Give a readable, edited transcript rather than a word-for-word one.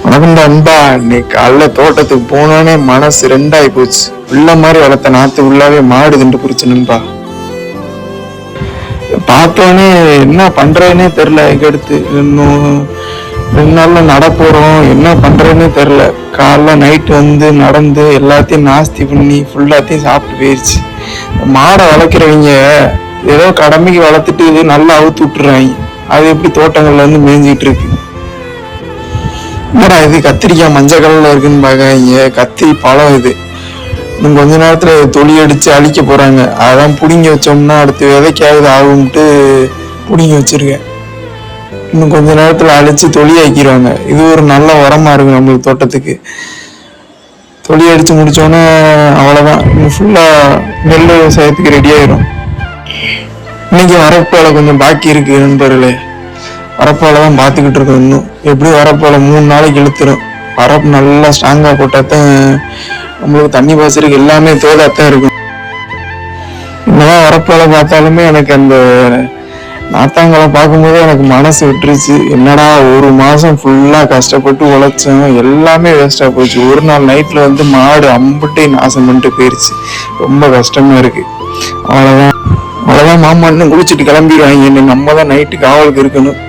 வணக்கம்டா அன்பா. இன்னைக்கு காலைல தோட்டத்துக்கு போனோடனே மனசு ரெண்டாயி போச்சு. உள்ள மாதிரி வளர்த்த நாத்து உள்ளாவே மாடுதுண்டு புரிச்சு நண்பா. பார்த்தோன்னே என்ன பண்றேன்னே தெரில. எடுத்து இன்னும் 2 நாள்ல நட போறோம், என்ன பண்றேன்னே தெரில. காலைல நைட்டு வந்து நடந்து எல்லாத்தையும் நாஸ்தி பண்ணி ஃபுல்லாத்தையும் சாப்பிட்டு போயிடுச்சு. மாடை வளர்க்குறவங்க ஏதோ கடமைக்கு வளர்த்துட்டு இது நல்லா அவுத்து விட்டுறாங்க. அது எப்படி தோட்டங்கள்ல இருந்து மேய்ஞ்சிட்டு இருக்கு. என்னடா இது கத்திரிக்காய் மஞ்சள் கலர்ல இருக்குன்னு பாக்காங்க. கத்திரி பழம் இது. இன்னும் கொஞ்ச நேரத்துல தொலி அடிச்சு அழிக்க போறாங்க. அதான் புடிங்கி வச்சோம்னா அடுத்து விதைக்காவது ஆகும்ட்டு புடிங்கி வச்சிருக்கேன். இன்னும் கொஞ்ச நேரத்துல அழிச்சு தொலி ஆக்கிடுவாங்க. இது ஒரு நல்ல உரமா இருக்கு நம்மளுக்கு தோட்டத்துக்கு. தொலி அடிச்சு முடிச்சோன்னே அவ்வளவுதான், இன்னும் ஃபுல்லா நெல் விவசாயத்துக்கு ரெடி ஆயிரும். இன்னைக்கு வரப்போல கொஞ்சம் பாக்கி இருக்கு நண்பர்களே. வரப்போல தான் பார்த்துக்கிட்டு இருக்கோம். இன்னும் எப்படி வரப்போல 3 நாளைக்கு இழுத்துரும். வரப்பு நல்லா ஸ்ட்ராங்கா போட்டாதான் நம்மளுக்கு தண்ணி பாய்ச்சறதுக்கு எல்லாமே தோதாத்தான் இருக்கும். என்னதான் வரப்போல பார்த்தாலுமே எனக்கு அந்த நாத்தாங்களை பார்க்கும்போது எனக்கு மனசு விட்டுருச்சு. என்னடா 1 மாசம் ஃபுல்லா கஷ்டப்பட்டு உழைச்சோம், எல்லாமே வேஸ்டா போச்சு. ஒரு நாள் நைட்ல வந்து மாடு அம்புட்டே நாசம் பண்ணிட்டு போயிருச்சு. ரொம்ப கஷ்டமா இருக்கு. அவ்வளவுதான் மாமா இன்னும் குளிச்சுட்டு கிளம்பிடுவாங்க. நம்ம தான் நைட்டு காவலுக்கு இருக்கணும்.